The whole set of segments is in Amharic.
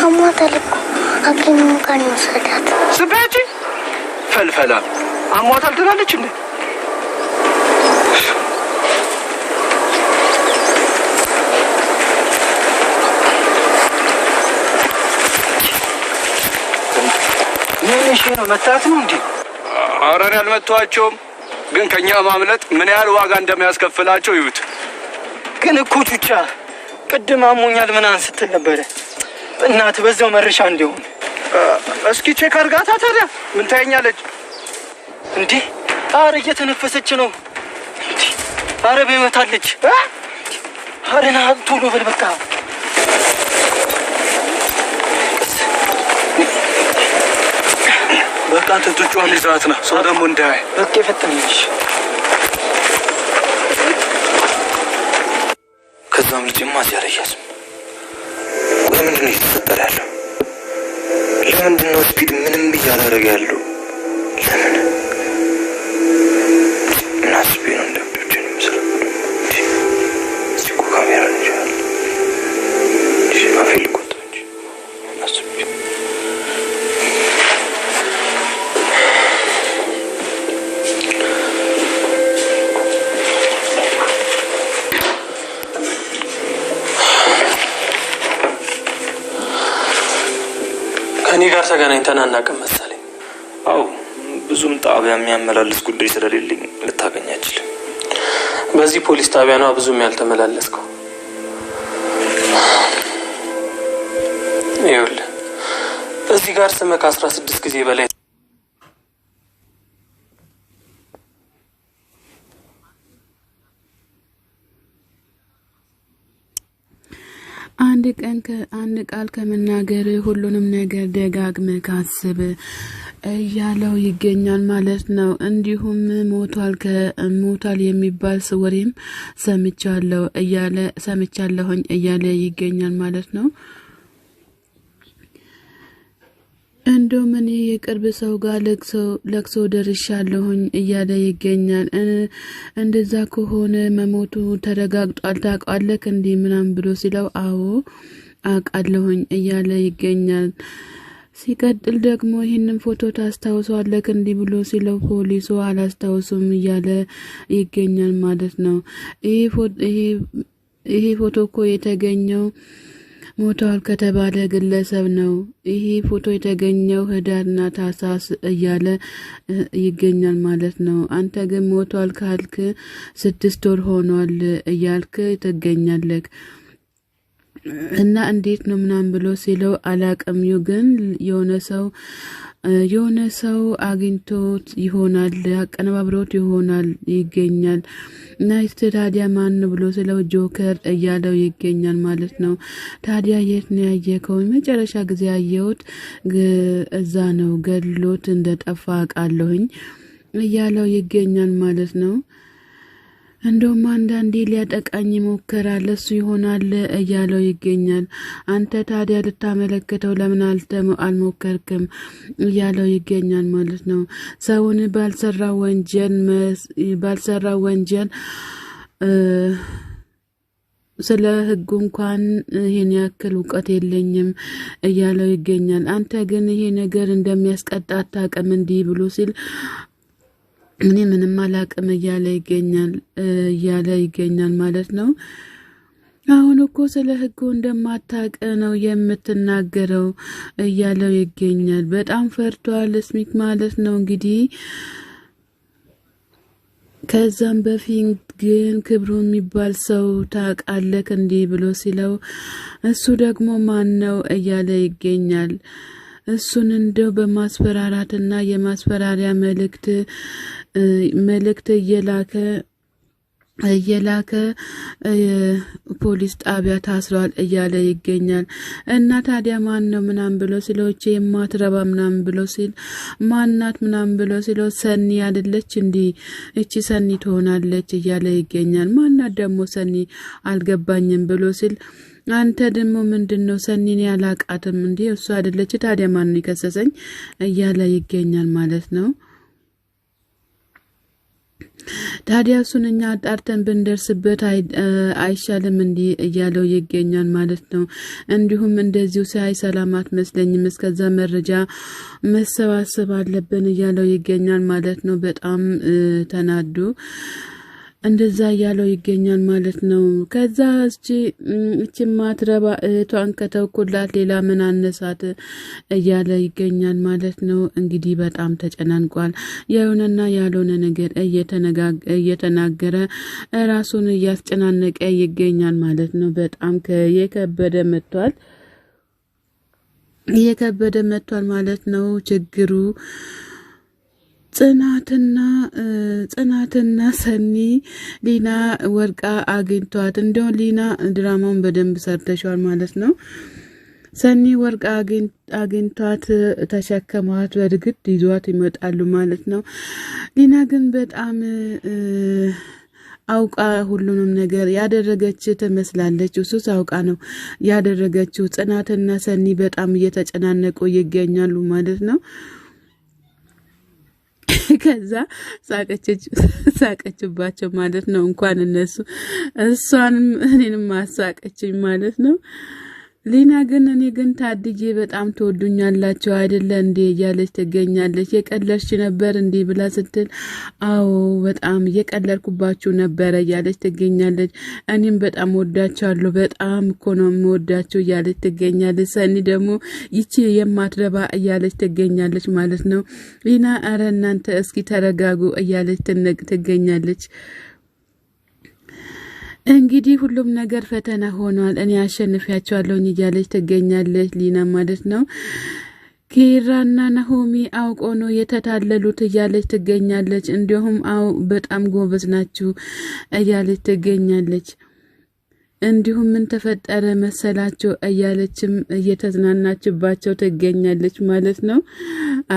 አሟታል እኮ ሐኪሙን እንኳን ወሰዳት። ስበጂ ፈልፈላ አሟታል ትላለች እንዴ? ነው መታት ነው እንዴ? አረን ያልመቷቸውም ግን ከኛ ማምለጥ ምን ያህል ዋጋ እንደሚያስከፍላቸው ይዩት። ግን እኮ ቹቻ ቅድም አሞኛል ምናምን ስትል ነበረ። እናት በዛው መረሻ እንዲሆን እስኪ ቼክ አድርጋታ። ታዲያ ምን ታየኛለች እንዴ? አረ እየተነፈሰች ነው እንዴ? አረ በመታለች። አረ ና ቶሎ በል በቃ። በቃ አንተ ትጫዋን ይዛት ነው ሰው ደግሞ እንዳይ በቃ ይፈጠንሽ። ከዛም ልጅማ ሲያረያስም ወይ ምንድነው እየተፈጠረ ያለው? ለምንድነው ስፒድ ምንም እያላረገ ያለው? ለምን ናስቢ ነው እንደብቻችን መስራት ሲኩ ካሜራ እንጃል ሲማፊል ቆጥንጂ ናስቢ ከኔ ጋር ተገናኝተን አናውቅም መሰለኝ። አው ብዙም ጣቢያ የሚያመላልስ ጉዳይ ስለሌለኝ ልታገኝ አትችልም። በዚህ ፖሊስ ጣቢያ ነው ብዙም ያልተመላለስከው። ይኸውልህ እዚህ ጋር ስምህ ከ16 ጊዜ በላይ አንድ ቃል ከመናገር ሁሉንም ነገር ደጋግመህ ካስብ እያለው ይገኛል ማለት ነው። እንዲሁም ሞቷል የሚባል ወሬም ሰምቻለሁኝ እያለ ይገኛል ማለት ነው። እንደውም እኔ የቅርብ ሰው ጋር ለቅሶ ደርሻለሁኝ እያለ ይገኛል። እንደዛ ከሆነ መሞቱ ተረጋግጧል ታውቃለህ እንዴ ምናምን ብሎ ሲለው አዎ አውቃለሁኝ እያለ ይገኛል። ሲቀጥል ደግሞ ይህንን ፎቶ ታስታውሷለህ እንዲህ ብሎ ሲለው ፖሊሱ አላስታውሱም እያለ ይገኛል ማለት ነው። ይሄ ፎቶ እኮ የተገኘው ሞቷል ከተባለ ግለሰብ ነው። ይሄ ፎቶ የተገኘው ህዳርና ታህሳስ እያለ ይገኛል ማለት ነው። አንተ ግን ሞቷል ካልክ 6 ወር ሆኗል እያልክ ትገኛለህ እና እንዴት ነው ምናምን ብሎ ሲለው አላቅም ግን የሆነ ሰው አግኝቶት ይሆናል አቀነባብሮት ይሆናል ይገኛል እና ታዲያ ማን ብሎ ሲለው ጆከር እያለው ይገኛል ማለት ነው። ታዲያ የት ነው ያየከው? መጨረሻ ጊዜ ያየሁት እዛ ነው ገድሎት እንደጠፋ አውቃለሁኝ እያለው ይገኛል ማለት ነው። እንደውም አንዳንዴ ሊያጠቃኝ ይሞክራል እሱ ይሆናል እያለው ይገኛል። አንተ ታዲያ ልታመለክተው ለምን አልሞከርክም እያለው ይገኛል ማለት ነው። ሰውን ባልሰራ ወንጀል ስለ ህጉ እንኳን ይሄን ያክል እውቀት የለኝም እያለው ይገኛል። አንተ ግን ይሄ ነገር እንደሚያስቀጣ አታውቅም እንዲህ ብሎ ሲል እኔ ምንም አላቅም እያለ ይገኛል ማለት ነው። አሁን እኮ ስለ ህጉ እንደማታውቅ ነው የምትናገረው እያለው ይገኛል። በጣም ፈርቷል ስሚክ ማለት ነው እንግዲህ። ከዛም በፊት ግን ክብሩ የሚባል ሰው ታውቃለህ እንዲህ ብሎ ሲለው እሱ ደግሞ ማን ነው እያለ ይገኛል። እሱን እንደው በማስፈራራትና የማስፈራሪያ መልእክት እየላከ ፖሊስ ጣቢያ ታስሯል እያለ ይገኛል። እና ታዲያ ማን ነው ምናምን ብሎ ሲሎች የማትረባ ምናምን ብሎ ሲል ማናት ምናምን ብሎ ሲሎ ሰኒ አይደለች እንዴ እቺ ሰኒ ትሆናለች እያለ ይገኛል። ማናት ደግሞ ሰኒ አልገባኝም ብሎ ሲል አንተ ደግሞ ምንድነው ሰኒን ያላቃተም እንዴ እሱ አይደለች ታዲያ ማን ነው የከሰሰኝ እያለ ይገኛል ማለት ነው። ታዲያ እሱን እኛ አጣርተን ብንደርስበት አይሻልም እንዲ እያለው ይገኛል ማለት ነው። እንዲሁም እንደዚሁ ሳይ ሰላማት መስለኝም እስከዛ መረጃ መሰባሰብ አለብን እያለው ይገኛል ማለት ነው። በጣም ተናዱ እንደዛ ያለው ይገኛል ማለት ነው። ከዛ እቺ ማትረባ እህቷን ከተውኩላት ሌላ ምን አነሳት እያለ ይገኛል ማለት ነው። እንግዲህ በጣም ተጨናንቋል። የሆነና ያልሆነ ነገር እየተናገረ ራሱን እያስጨናነቀ ይገኛል ማለት ነው። በጣም የከበደ መጥቷል ማለት ነው ችግሩ። ጽናትና ሰኒ ሊና ወርቃ አግኝቷት እንደው ሊና ድራማውን በደንብ ሰርተሻል ማለት ነው። ሰኒ ወርቃ አግኝቷት ተሸከሟት በድግድ ይዟት ይመጣሉ ማለት ነው። ሊና ግን በጣም አውቃ ሁሉንም ነገር ያደረገች ትመስላለች። እሱስ አውቃ ነው ያደረገችው። ጽናትና ሰኒ በጣም እየተጨናነቁ ይገኛሉ ማለት ነው። ከዛ ሳቀችባቸው ማለት ነው። እንኳን እነሱ እሷንም እኔንም አሳቀችኝ ማለት ነው። ሊና ግን እኔ ግን ታድዬ በጣም ተወዱኛላችሁ አይደለ እንዴ እያለች ትገኛለች። የቀለርሽ ነበር እንዴ ብላ ስትል አዎ በጣም የቀለርኩባችሁ ነበር እያለች ትገኛለች። እኔም በጣም ወዳቻለሁ በጣም እኮ ነው የምወዳችሁ እያለች ትገኛለች። ሰኒ ደግሞ ይቺ የማትረባ እያለች ትገኛለች ማለት ነው። ሊና አረ እናንተ እስኪ ተረጋጉ እያለች ትገኛለች። እንግዲህ ሁሉም ነገር ፈተና ሆኗል። እኔ አሸንፊያቸዋለሁ እያለች ትገኛለች ሊና ማለት ነው። ኪራና ናሆሚ አውቆ ነው የተታለሉት እያለች ትገኛለች። እንዲሁም በጣም ጎበዝ ናችሁ እያለች ትገኛለች። እንዲሁም ምን ተፈጠረ መሰላችሁ እያለችም እየተዝናናችባቸው ትገኛለች ማለት ነው።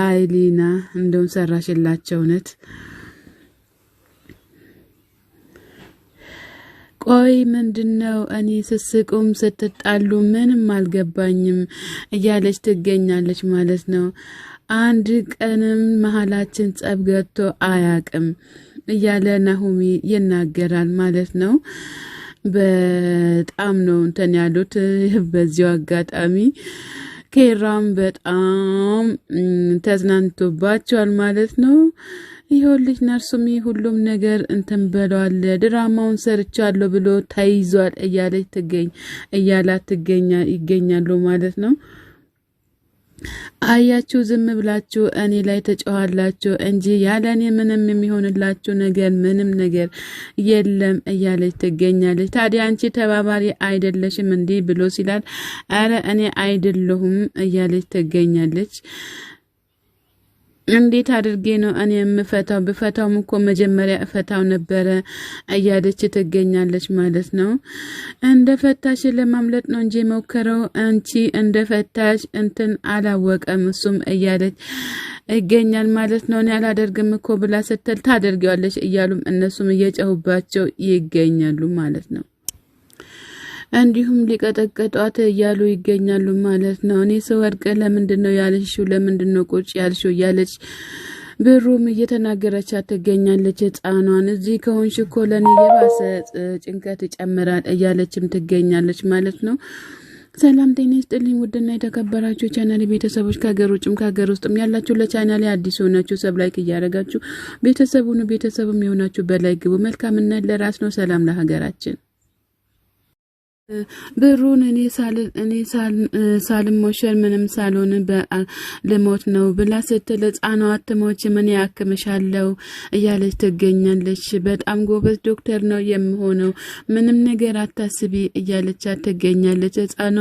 አይ ሊና እንደውም ሰራሽላቸው ነት ቆይ ምንድነው እኔ ስስቁም ስትጣሉ ምንም አልገባኝም እያለች ትገኛለች ማለት ነው። አንድ ቀንም መሃላችን ጸብ ገብቶ አያቅም እያለ ናሆሚ ይናገራል ማለት ነው። በጣም ነው እንትን ያሉት። በዚሁ አጋጣሚ ኬራም በጣም ተዝናንቶባቸዋል ማለት ነው። ይኸውልሽ ነርሱም ሁሉም ነገር እንትን ብለዋል ድራማውን ሰርቻለሁ ብሎ ተይዟል እያላት ይገኛሉ ማለት ነው። አያችሁ ዝም ብላችሁ እኔ ላይ ተጫዋላችሁ እንጂ ያለኔ ምንም የሚሆንላችሁ ነገር ምንም ነገር የለም እያለች ትገኛለች። ታዲያ አንቺ ተባባሪ አይደለሽም እንዴ ብሎ ሲላል አረ እኔ አይደለሁም እያለች ትገኛለች። እንዴት አድርጌ ነው እኔ የምፈታው? በፈታውም እኮ መጀመሪያ እፈታው ነበረ እያለች ትገኛለች ማለት ነው። እንደፈታሽ ለማምለጥ ነው እንጂ ሞከረው አንቺ እንደፈታሽ እንትን አላወቀም እሱም እያለች ይገኛል ማለት ነው። እኔ አላደርግም እኮ ብላ ስትል ታደርጊዋለሽ እያሉም እነሱም እየጨሁባቸው ይገኛሉ ማለት ነው። እንዲሁም ሊቀጠቀጧት እያሉ ይገኛሉ ማለት ነው። እኔ ስወድቅ ለምንድነው ያልሽው? ለምንድነው ቁጭ ያልሽው? እያለች ብሩም እየተናገረች ትገኛለች። ህፃኗን እዚህ ከሆንሽ እኮ ለኔ የባሰ ጭንቀት ይጨምራል እያለችም ትገኛለች ማለት ነው። ሰላም ጤና ይስጥልኝ ውድና የተከበራችሁ ቻናሌ ቤተሰቦች ከሀገር ውጭም ከሀገር ውስጥም ያላችሁ ለቻናሌ አዲስ ሆናችሁ ሰብስክራይብ እያደረጋችሁ ቤተሰቡም የሆናችሁ በላይ ግቡ። መልካምነት ለራስ ነው። ሰላም ለሀገራችን። ብሩን እኔ ሳልሞሸር ምንም ሳልሆን ልሞት ነው ብላ ስትል ህፃኗ አትሞች ምን ያክምሻለው እያለች ትገኛለች። በጣም ጎበዝ ዶክተር ነው የምሆነው ምንም ነገር አታስቢ እያለች ትገኛለች። ህፃኗ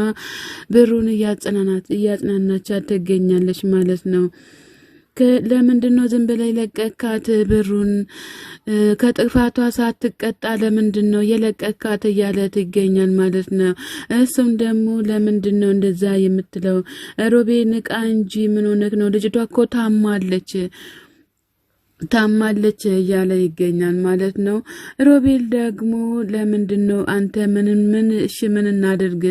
ብሩን እያጽናናች ትገኛለች ማለት ነው። ለምንድነው ዝም ብለህ ለቀካት? ብሩን ከጥፋቷ ሳትቀጣ ለምንድነው የለቀካት እያለ ትገኛል ማለት ነው። እሱም ደግሞ ለምንድነው እንደዛ የምትለው? ሮቤ ንቃ እንጂ ምን ሆነክ ነው? ልጅቷ እኮ ታማለች እያለ ይገኛል ማለት ነው። ሮቤል ደግሞ ለምንድነው አንተ ምን እናድርግ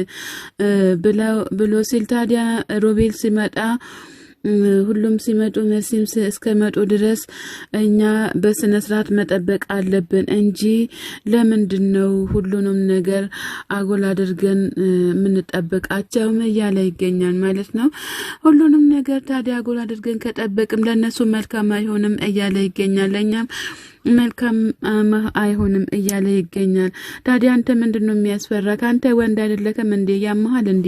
ብሎ ሲል ታዲያ ሮቤል ሲመጣ ሁሉም ሲመጡ መሲም እስከመጡ ድረስ እኛ በስነ ስርዓት መጠበቅ አለብን እንጂ ለምንድነው ሁሉንም ነገር አጎል አድርገን የምንጠብቃቸው እያለ ይገኛል ማለት ነው። ሁሉንም ነገር ታዲያ አጎል አድርገን ከጠበቅም ለነሱ መልካም አይሆንም እያለ ይገኛል። ለኛም መልካም አይሆንም እያለ ይገኛል። ታዲያ አንተ ምንድነው የሚያስፈራ? ካንተ ወንድ አይደለከም እንዴ? ያመሃል እንዴ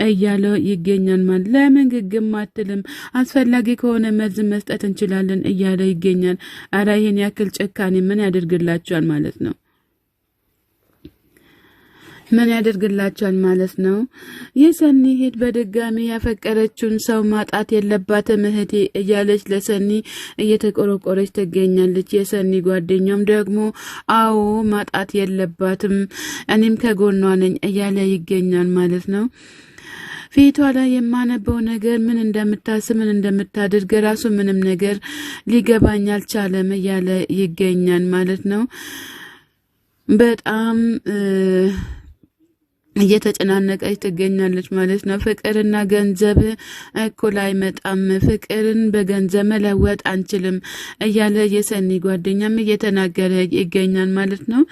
እያለ ይገኛል ማለት ለምን ግግም አትልም? አስፈላጊ ከሆነ መርዝ መስጠት እንችላለን እያለ ይገኛል። አራ ይሄን ያክል ጭካኔ ምን ያደርግላችኋል ማለት ነው? ምን ያደርግላችኋል ማለት ነው? የሰኒ ሄድ በድጋሚ ያፈቀረችውን ሰው ማጣት የለባትም እህቴ እያለች ለሰኒ እየተቆረቆረች ትገኛለች። የሰኒ ጓደኛም ደግሞ አዎ ማጣት የለባትም እኔም ከጎኗ ነኝ እያለ ይገኛል ማለት ነው። ፊቷ ላይ የማነበው ነገር ምን እንደምታስብ ምን እንደምታደርግ ራሱ ምንም ነገር ሊገባኝ አልቻለም እያለ ይገኛል ማለት ነው። በጣም እየተጨናነቀች ትገኛለች ማለት ነው። ፍቅርና ገንዘብ እኩል አይመጣም፣ ፍቅርን በገንዘብ መለወጥ አንችልም እያለ የሰኒ ጓደኛም እየተናገረ ይገኛል ማለት ነው።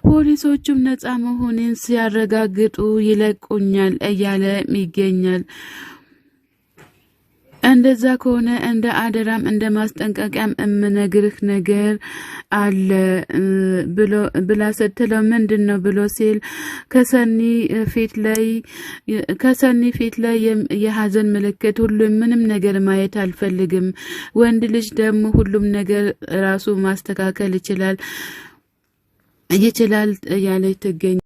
ፖሊሶቹም ነፃ መሆኔን ሲያረጋግጡ ይለቁኛል እያለ ይገኛል። እንደዛ ከሆነ እንደ አደራም እንደ ማስጠንቀቂያም እምነግርህ ነገር አለ ብላ ስትለው ምንድነው ብሎ ሲል ከሰኒ ፊት ላይ የሐዘን ምልክት ሁሉም ምንም ነገር ማየት አልፈልግም። ወንድ ልጅ ደግሞ ሁሉም ነገር ራሱ ማስተካከል ይችላል እያለች ትገኛለች።